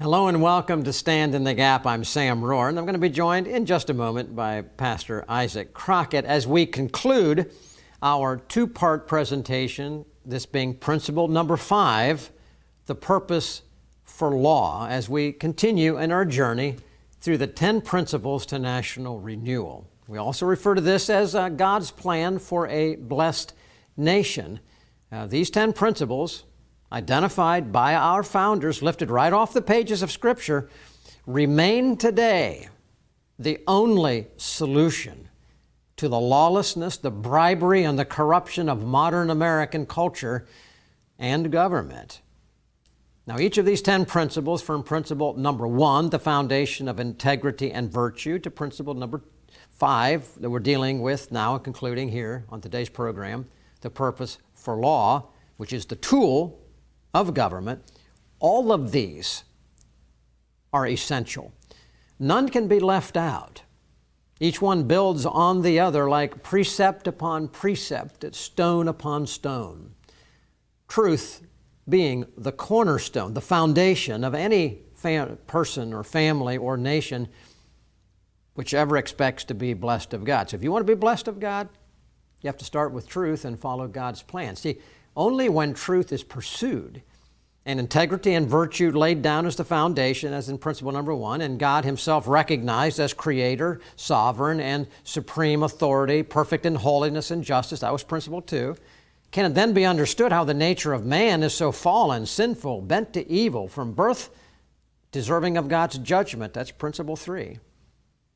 Hello and welcome to Stand in the Gap. I'm Sam Rohrer, and I'm going to be joined in just a moment by Pastor Isaac Crocket as we conclude our two-part presentation, this being principle number 5, the purpose for law, as we continue in our journey through the 10 principles to national renewal. We also refer to this as God's plan for a blessed nation. These 10 principles, identified by our founders, lifted right off the pages of Scripture, remain today the only solution to the lawlessness, the bribery, and the corruption of modern American culture and government. Now, each of these 10 principles, from principle number 1, the foundation of integrity and virtue, to principle number 5 that we're dealing with now and concluding here on today's program, the purpose for law, which is the tool of government, all of these are essential. None can be left out. Each one builds on the other like precept upon precept, stone upon stone. Truth being the cornerstone, the foundation of any person or family or nation whichever expects to be blessed of God. So if you want to be blessed of God, you have to start with truth and follow God's plan. See, only when truth is pursued and integrity and virtue laid down as the foundation, as in principle number 1, and God Himself recognized as Creator, sovereign, and supreme authority, perfect in holiness and justice, that was principle 2, can it then be understood how the nature of man is so fallen, sinful, bent to evil, from birth deserving of God's judgment, that's principle 3.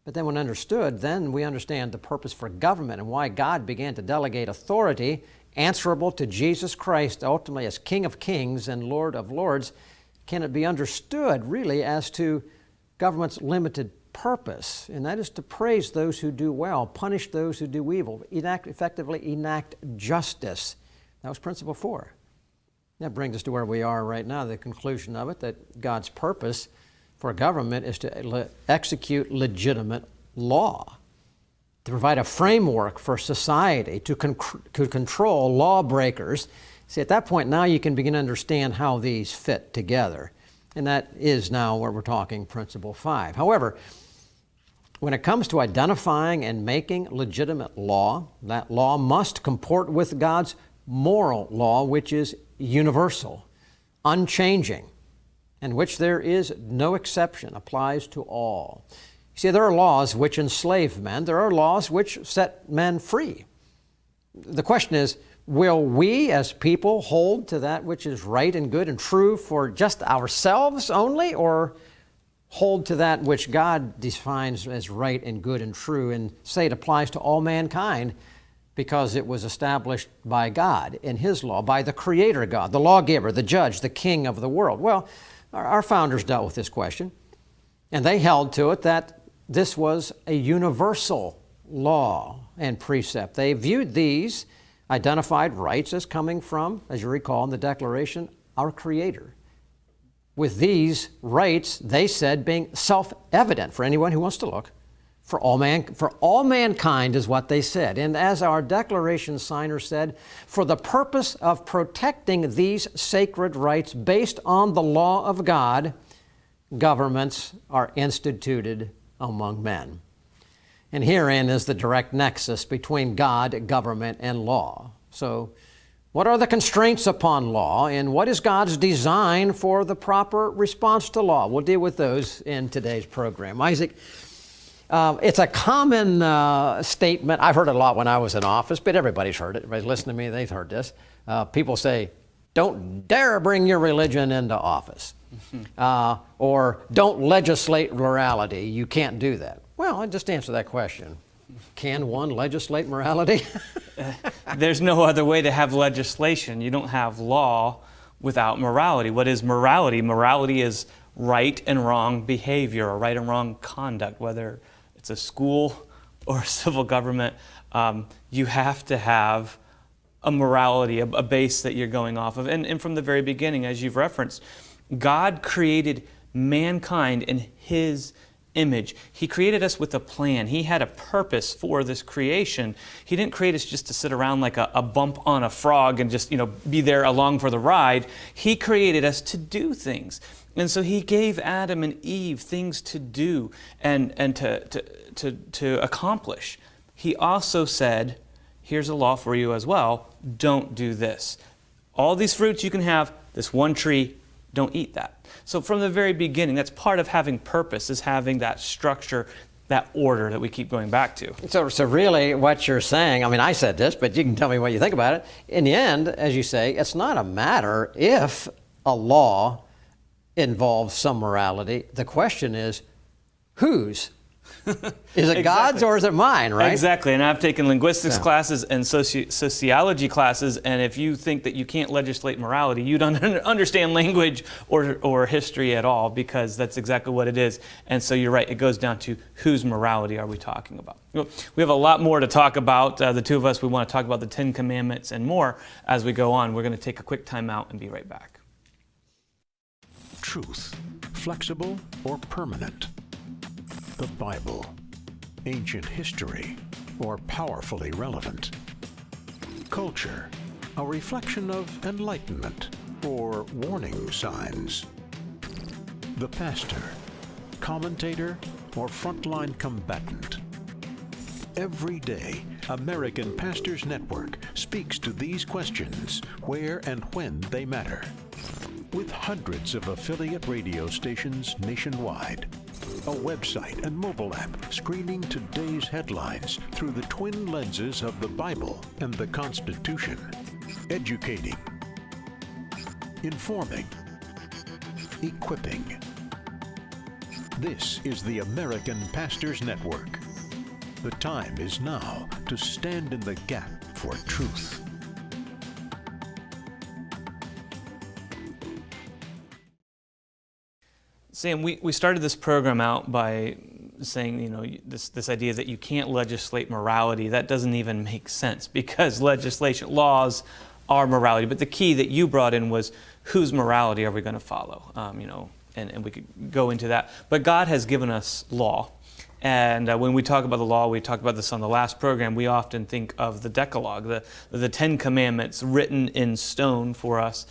But then when understood, then we understand the purpose for government and why God began to delegate authority answerable to Jesus Christ, ultimately as King of Kings and Lord of Lords. Can it be understood really as to government's limited purpose? And that is to praise those who do well, punish those who do evil, effectively enact justice. That was principle 4. That brings us to where we are right now, the conclusion of it, that God's purpose for government is to execute legitimate law, to provide a framework for society to control lawbreakers. See, at that point now you can begin to understand how these fit together. And that is now where we're talking principle 5. However, when it comes to identifying and making legitimate law, that law must comport with God's moral law, which is universal, unchanging, and which there is no exception, applies to all. You see, there are laws which enslave men. There are laws which set men free. The question is, will we as people hold to that which is right and good and true for just ourselves only, or hold to that which God defines as right and good and true and say it applies to all mankind because it was established by God in His law, by the Creator God, the lawgiver, the judge, the king of the world? Well, our founders dealt with this question, and they held to it that this was a universal law and precept. They viewed these identified rights as coming from, as you recall in the Declaration, our Creator. With these rights, they said, being self-evident for anyone who wants to look, for all mankind is what they said. And as our Declaration signer said, for the purpose of protecting these sacred rights based on the law of God, governments are instituted among men. And herein is the direct nexus between God, government, and law. So, what are the constraints upon law, and what is God's design for the proper response to law? We'll deal with those in today's program. Isaac, it's a common statement. I've heard it a lot when I was in office, but everybody's heard it. Everybody listening to me, they've heard this. People say, don't dare bring your religion into office. Or don't legislate morality. You can't do that. Well, I'll just answer that question. Can one legislate morality? There's no other way to have legislation. You don't have law without morality. What is morality? Morality is right and wrong behavior or right and wrong conduct, whether it's a school or a civil government. You have to have a morality, a base that you're going off of. And from the very beginning, as you've referenced, God created mankind in His image. He created us with a plan. He had a purpose for this creation. He didn't create us just to sit around like a bump on a frog and just, be there along for the ride. He created us to do things. And so he gave Adam and Eve things to do and to accomplish. He also said, here's a law for you as well, don't do this. All these fruits you can have, this one tree, don't eat that. So from the very beginning, that's part of having purpose, is having that structure, that order that we keep going back to. So really what you're saying, I said this, but you can tell me what you think about it. In the end, as you say, it's not a matter if a law involves some morality. The question is, whose? Is it God's or is it mine, right? Exactly, and I've taken linguistics classes and sociology classes, and if you think that you can't legislate morality, you don't understand language or history at all, because that's exactly what it is. And so you're right, it goes down to whose morality are we talking about. We have a lot more to talk about. The two of us, we want to talk about the 10 Commandments and more as we go on. We're going to take a quick time out and be right back. Truth, flexible or permanent? The Bible, ancient history, or powerfully relevant? Culture, a reflection of enlightenment, or warning signs? The pastor, commentator, or frontline combatant? Every day, American Pastors Network speaks to these questions where and when they matter. With hundreds of affiliate radio stations nationwide, a website and mobile app screening today's headlines through the twin lenses of the Bible and the Constitution. Educating, informing, equipping. This is the American Pastors Network. The time is now to stand in the gap for truth. Sam, we started this program out by saying, this idea that you can't legislate morality. That doesn't even make sense, because legislation, laws are morality. But the key that you brought in was, whose morality are we going to follow? And we could go into that. But God has given us law. And when we talk about the law, we talked about this on the last program, we often think of the Decalogue, the 10 Commandments written in stone for us.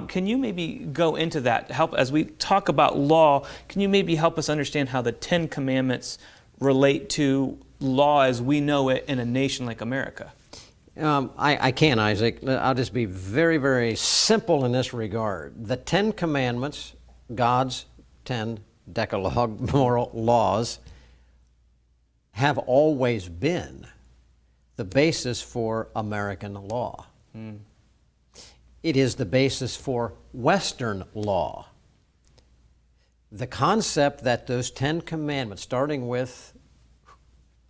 Can you maybe go into that? Help as we talk about law, can you maybe help us understand how the 10 Commandments relate to law as we know it in a nation like America? I can, Isaac. I'll just be very, very simple in this regard. The 10 Commandments, God's 10 Decalogue moral laws, have always been the basis for American law. It is the basis for Western law. The concept that those 10 commandments, starting with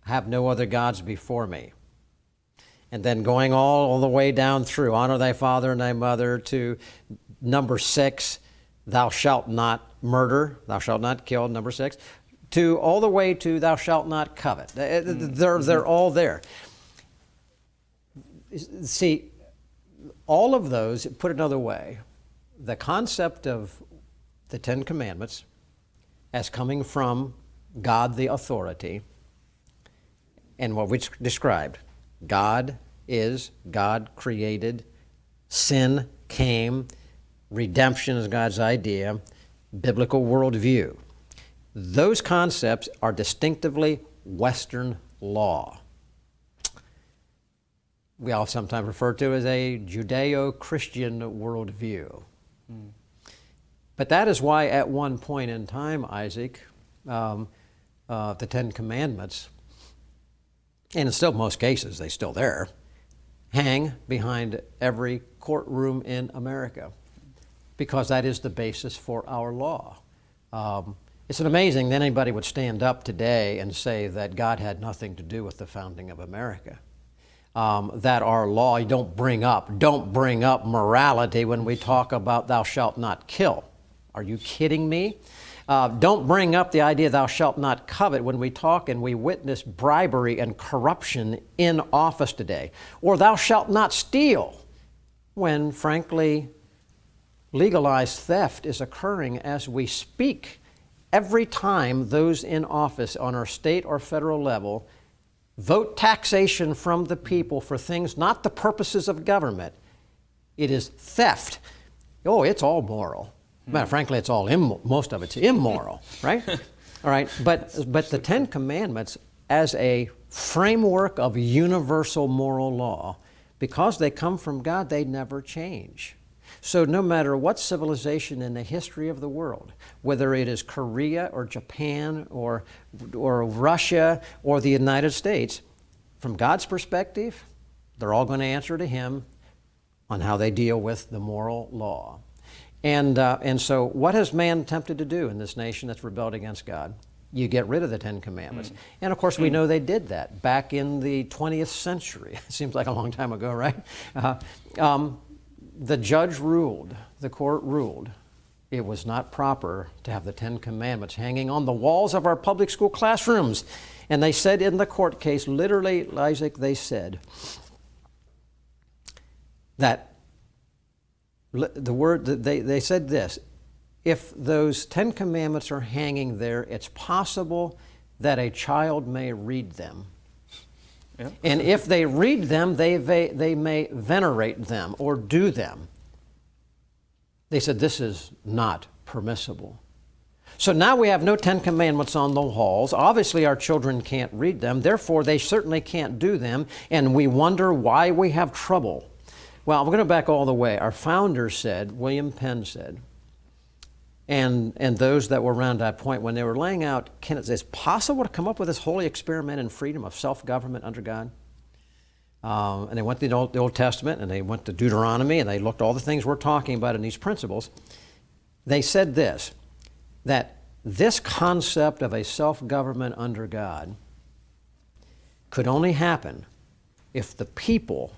have no other gods before me, and then going all the way down through honor thy father and thy mother, to number 6, thou shalt not murder, thou shalt not kill, number 6, to all the way to thou shalt not covet. They're all there. See, all of those, put another way, the concept of the 10 Commandments as coming from God the authority, and what we described, God is, God created, sin came, redemption is God's idea, biblical worldview. Those concepts are distinctively Western law. We all sometimes refer to as a Judeo-Christian worldview. But that is why at one point in time, Isaac, the 10 Commandments, and in still most cases, they're still there, hang behind every courtroom in America, because that is the basis for our law. It's amazing that anybody would stand up today and say that God had nothing to do with the founding of America. That our law, you don't bring up morality when we talk about thou shalt not kill. Are you kidding me? Don't bring up the idea thou shalt not covet when we talk and we witness bribery and corruption in office today. Or thou shalt not steal, when frankly legalized theft is occurring as we speak every time those in office on our state or federal level vote taxation from the people for things not the purposes of government, it is theft. Oh, it's all moral. Well, frankly, it's all most of it's immoral, right? All right, but the Ten Commandments as a framework of universal moral law, because they come from God, they never change. So no matter what civilization in the history of the world, whether it is Korea or Japan or Russia or the United States, from God's perspective, they're all going to answer to Him on how they deal with the moral law. And so what has man attempted to do in this nation that's rebelled against God? You get rid of the Ten Commandments. And of course, we know they did that back in the 20th century. It seems like a long time ago, right? The judge ruled, the court ruled, it was not proper to have the Ten Commandments hanging on the walls of our public school classrooms. And they said in the court case, literally, Isaac, they said that they said this: if those Ten Commandments are hanging there, it's possible that a child may read them. Yep. And if they read them, they may venerate them or do them. They said this is not permissible. So now we have no Ten Commandments on the walls. Obviously, our children can't read them. Therefore, they certainly can't do them. And we wonder why we have trouble. Well, we're going to back all the way. Our founder said, William Penn said, and those that were around that point, when they were laying out, is it possible to come up with this holy experiment in freedom of self-government under God? And they went to the Old Testament, and they went to Deuteronomy, and they looked at all the things we're talking about in these principles. They said this, that this concept of a self-government under God could only happen if the people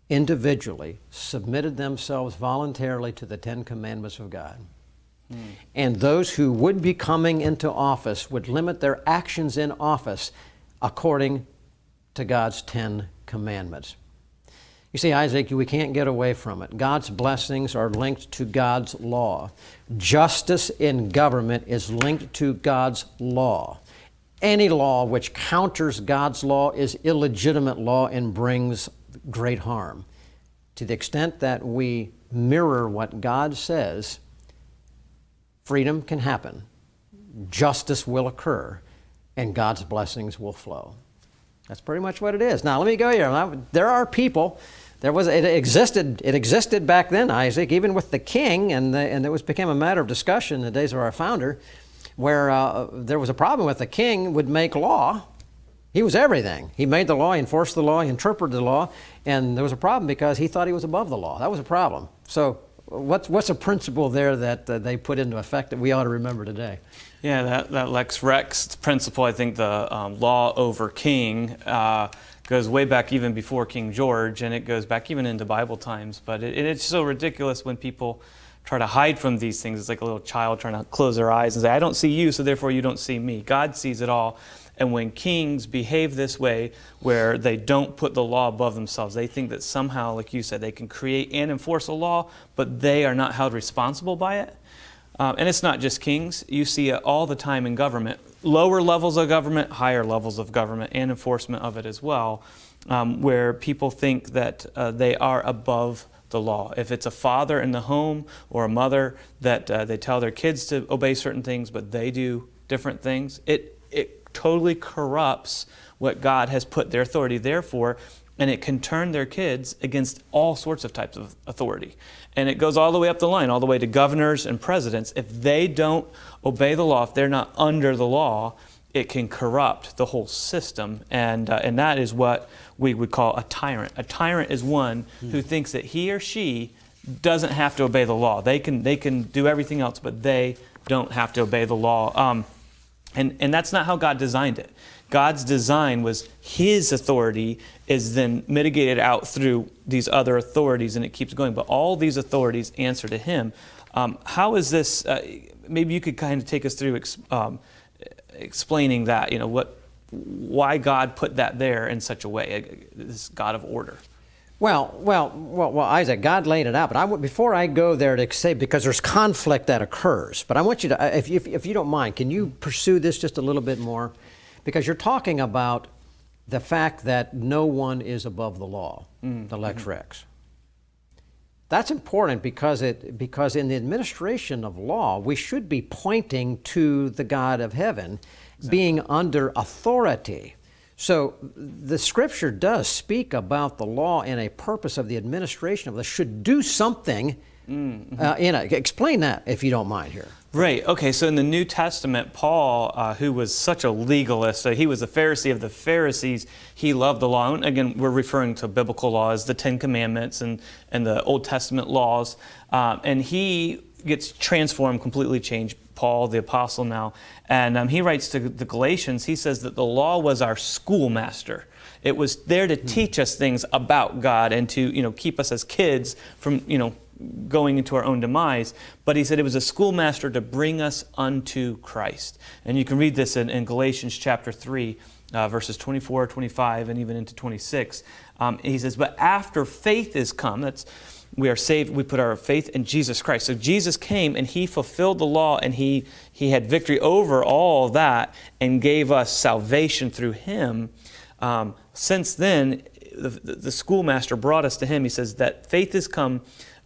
individually submitted themselves voluntarily to the Ten Commandments of God. And those who would be coming into office would limit their actions in office according to God's Ten Commandments. You see, Isaac, we can't get away from it. God's blessings are linked to God's law. Justice in government is linked to God's law. Any law which counters God's law is illegitimate law and brings great harm. To the extent that we mirror what God says, freedom can happen, justice will occur, and God's blessings will flow. That's pretty much what it is. Now, let me go here. There are people. It existed back then, Isaac, even with the king, and it became a matter of discussion in the days of our founder, where there was a problem with the king would make law. He was everything. He made the law, he enforced the law, he interpreted the law, and there was a problem because he thought he was above the law. That was a problem. So what's a principle there that they put into effect that we ought to remember today? Yeah, that Lex Rex principle, I think the law over king, goes way back even before King George, and it goes back even into Bible times. But it's so ridiculous when people try to hide from these things. It's like a little child trying to close their eyes and say, I don't see you, so therefore you don't see me. God sees it all. And when kings behave this way, where they don't put the law above themselves, they think that somehow, like you said, they can create and enforce a law, but they are not held responsible by it. And it's not just kings. You see it all the time in government. Lower levels of government, higher levels of government, and enforcement of it as well, where people think that they are above the law. If it's a father in the home or a mother that they tell their kids to obey certain things, but they do different things, it totally corrupts what God has put their authority there for, and it can turn their kids against all sorts of types of authority. And it goes all the way up the line, all the way to governors and presidents. If they don't obey the law, if they're not under the law, it can corrupt the whole system. And that is what we would call a tyrant. A tyrant is one who thinks that he or she doesn't have to obey the law. They can do everything else, but they don't have to obey the law. And that's not how God designed it. God's design was His authority is then mitigated out through these other authorities, and it keeps going. But all these authorities answer to Him. How is this? Maybe you could kind of take us through explaining that. Why God put that there in such a way, this God of order. Well, Isaac, God laid it out. But before I go there to say, because there's conflict that occurs, but I want you to, if you don't mind, can you pursue this just a little bit more? Because you're talking about the fact that no one is above the law, the lex rex. That's important because in the administration of law, we should be pointing to the God of heaven, being under authority. So the Scripture does speak about the law and a purpose of the administration of it should do something in it. Explain that, if you don't mind here. Right. Okay. So in the New Testament, Paul, who was such a legalist, he was a Pharisee of the Pharisees. He loved the law. And again, we're referring to biblical laws, the Ten Commandments and the Old Testament laws. And he gets transformed, completely changed. Paul, the apostle now, and he writes to the Galatians. He says that the law was our schoolmaster. It was there to teach us things about God and to keep us as kids from going into our own demise. But he said it was a schoolmaster to bring us unto Christ. And you can read this in Galatians chapter 3, verses 24, 25, and even into 26. He says, but after faith is come, we are saved, we put our faith in Jesus Christ. So Jesus came and he fulfilled the law and he had victory over all that and gave us salvation through him. Since then, the schoolmaster brought us to him. He says that faith has come,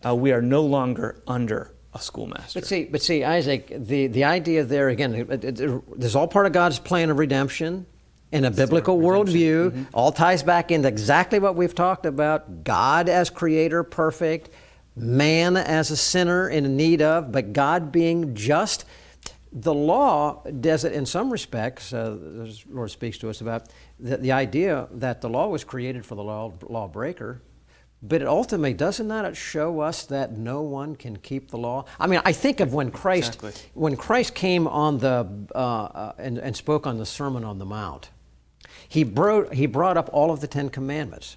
we are no longer under a schoolmaster. But see, Isaac, the idea there, again, this is all part of God's plan of redemption. In a biblical worldview, all ties back into exactly what we've talked about. God as creator, perfect. Man as a sinner in need of, but God being just. The law does it in some respects. The Lord speaks to us about the idea that the law was created for the lawbreaker. But it ultimately, doesn't that show us that no one can keep the law? I mean, I think of when Christ came on and spoke on the Sermon on the Mount. He brought up all of the Ten Commandments.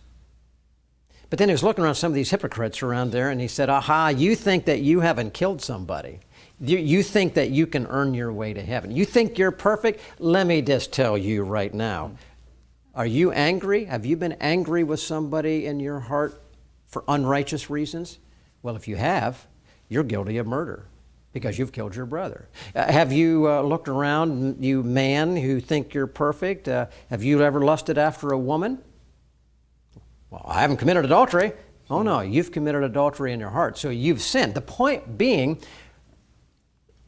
But then he was looking around some of these hypocrites around there and he said, aha, you think that you haven't killed somebody. You think that you can earn your way to heaven. You think you're perfect? Let me just tell you right now. Are you angry? Have you been angry with somebody in your heart for unrighteous reasons? Well, if you have, you're guilty of murder, because you've killed your brother. Have you looked around, you man who think you're perfect? Have you ever lusted after a woman? Well, I haven't committed adultery. Oh no, you've committed adultery in your heart, so you've sinned. The point being,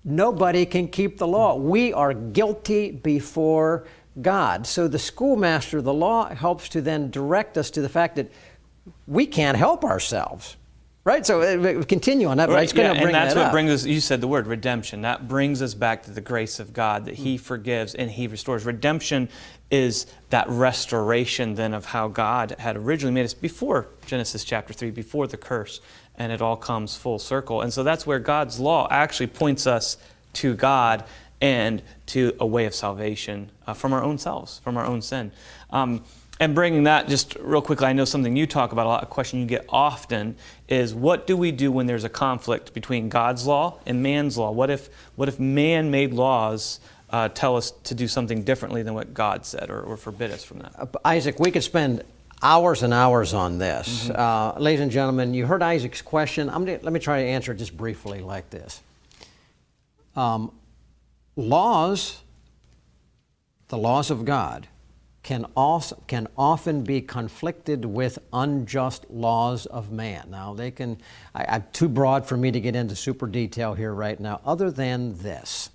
nobody can keep the law. We are guilty before God. So the schoolmaster, the law, helps to then direct us to the fact that we can't help ourselves. Right? So continue on that, but I was going to bring that up. And that's what brings us, you said the word redemption. That brings us back to the grace of God, that he forgives and he restores. Redemption is that restoration then of how God had originally made us before Genesis chapter 3, before the curse, and it all comes full circle. And so that's where God's law actually points us to God and to a way of salvation from our own selves, from our own sin. And bringing that just real quickly, I know something you talk about a lot, a question you get often is, what do we do when there's a conflict between God's law and man's law? What if man-made laws tell us to do something differently than what God said or forbid us from that? Isaac, we could spend hours and hours on this. Ladies and gentlemen, you heard Isaac's question. Let me try to answer it just briefly like this. Laws, the laws of God, can often be conflicted with unjust laws of man. Now, I'm too broad for me to get into super detail here right now, other than this.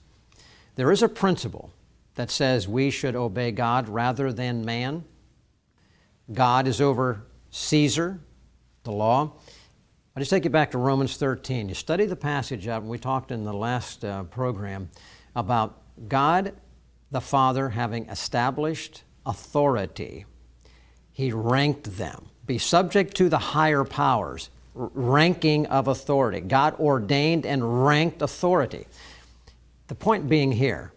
There is a principle that says we should obey God rather than man. God is over Caesar, the law. I'll just take you back to Romans 13. You study the passage out, and we talked in the last program about God the Father having established authority. He ranked them. Be subject to the higher powers. Ranking of authority. God ordained and ranked authority. The point being here,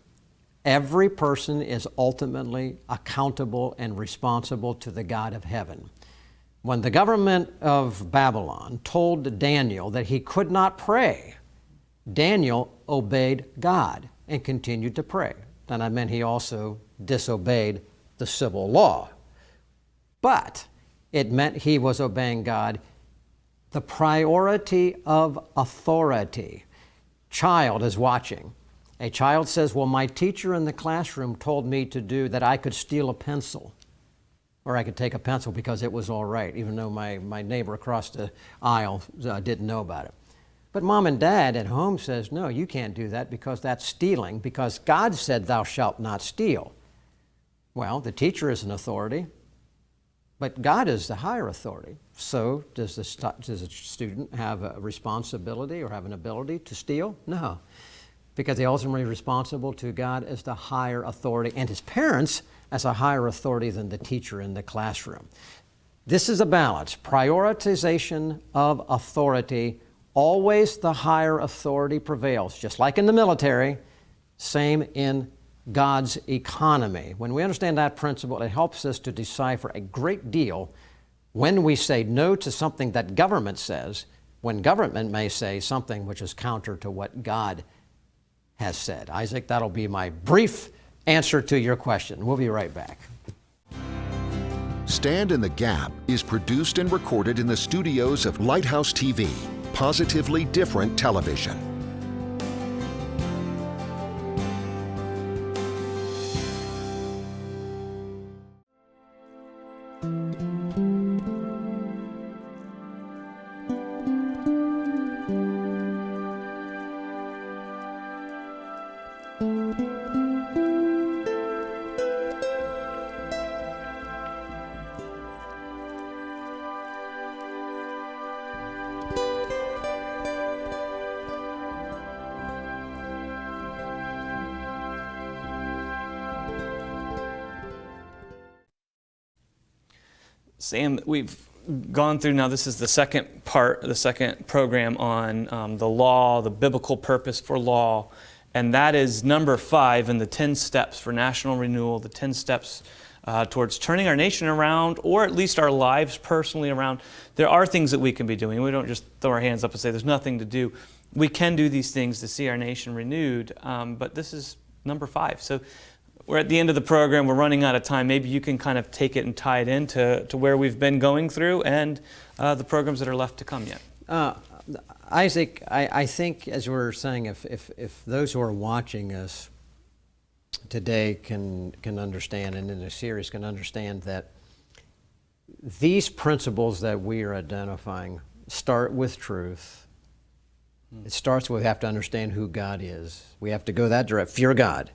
every person is ultimately accountable and responsible to the God of heaven. When the government of Babylon told Daniel that he could not pray, Daniel obeyed God and continued to pray. And that meant he also disobeyed the civil law. But it meant he was obeying God. The priority of authority. Child is watching. A child says, well, my teacher in the classroom told me to do that I could steal a pencil, or I could take a pencil because it was all right, even though my neighbor across the aisle didn't know about it. But mom and dad at home says, no, you can't do that because that's stealing, because God said thou shalt not steal. Well, the teacher is an authority, but God is the higher authority. So does the student have a responsibility or have an ability to steal? No, because they're ultimately responsible to God as the higher authority and his parents as a higher authority than the teacher in the classroom. This is a balance. Prioritization of authority. Always the higher authority prevails, just like in the military, same in God's economy. When we understand that principle, it helps us to decipher a great deal when we say no to something that government says, when government may say something which is counter to what God has said. Isaac, that'll be my brief answer to your question. We'll be right back. Stand in the Gap is produced and recorded in the studios of Lighthouse TV, positively different television. Sam, we've gone through now, this is the second part, the second program on the law, the biblical purpose for law, and that is number 5 in the 10 steps for national renewal, the 10 steps towards turning our nation around, or at least our lives personally around. There are things that we can be doing. We don't just throw our hands up and say there's nothing to do. We can do these things to see our nation renewed, but this is number 5. So we're at the end of the program, we're running out of time. Maybe you can kind of take it and tie it into where we've been going through and the programs that are left to come yet. Isaac, I think, as we're saying, if those who are watching us today can understand, and in the series can understand, that these principles that we are identifying start with truth. It starts with we have to understand who God is. We have to go that direct, fear God.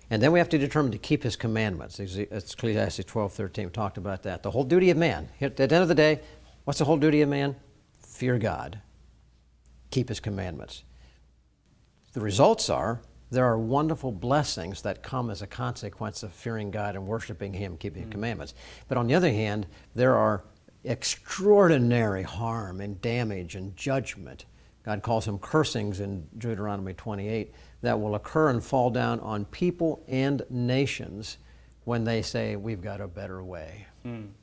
And then we have to determine to keep his commandments. Ecclesiastes 12:13 talked about that. The whole duty of man. At the end of the day, what's the whole duty of man? Fear God. Keep his commandments. The results are there are wonderful blessings that come as a consequence of fearing God and worshiping him, keeping his commandments. But on the other hand, there are extraordinary harm and damage and judgment. God calls them cursings in Deuteronomy 28 that will occur and fall down on people and nations when they say, we've got a better way. And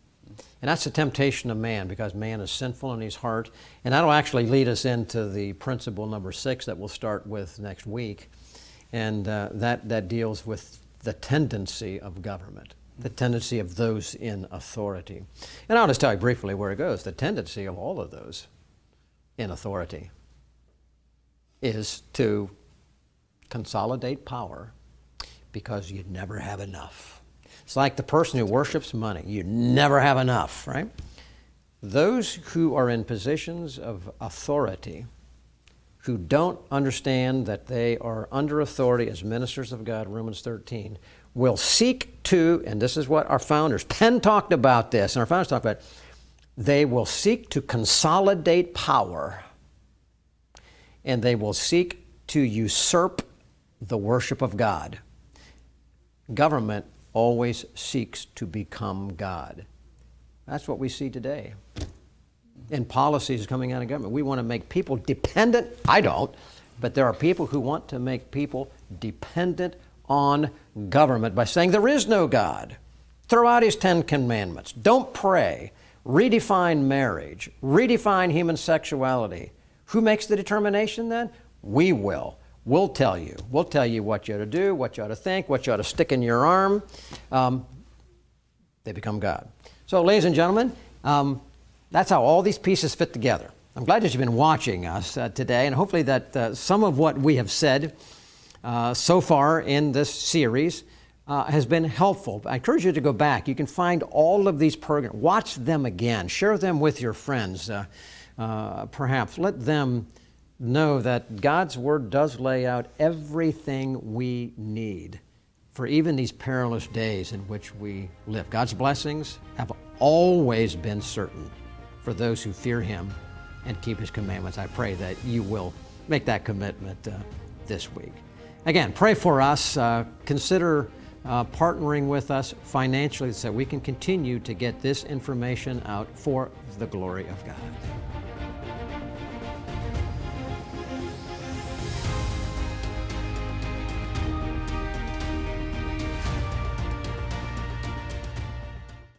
that's the temptation of man, because man is sinful in his heart. And that'll actually lead us into the principle number 6 that we'll start with next week. And that deals with the tendency of government, the tendency of those in authority. And I'll just tell you briefly where it goes. The tendency of all of those in authority is to consolidate power because you never have enough. It's like the person who worships money. You never have enough, right? Those who are in positions of authority, who don't understand that they are under authority as ministers of God, Romans 13, will seek to, and this is what our founders, Penn talked about this, and our founders talked about it, they will seek to consolidate power, and they will seek to usurp the worship of God. Government always seeks to become God. That's what we see today in policies coming out of government. We want to make people dependent. I don't, but there are people who want to make people dependent on government by saying there is no God. Throw out his 10 commandments. Don't pray. Redefine marriage. Redefine human sexuality. Who makes the determination then? We will. We'll tell you. We'll tell you what you ought to do, what you ought to think, what you ought to stick in your arm. They become God. So, ladies and gentlemen, That's how all these pieces fit together. I'm glad that you've been watching us today, and hopefully that some of what we have said so far in this series has been helpful. I encourage you to go back. You can find all of these programs. Watch them again. Share them with your friends. Perhaps let them know that God's Word does lay out everything we need for even these perilous days in which we live. God's blessings have always been certain for those who fear Him and keep His commandments. I pray that you will make that commitment this week. Again, pray for us. Consider partnering with us financially so we can continue to get this information out for the glory of God.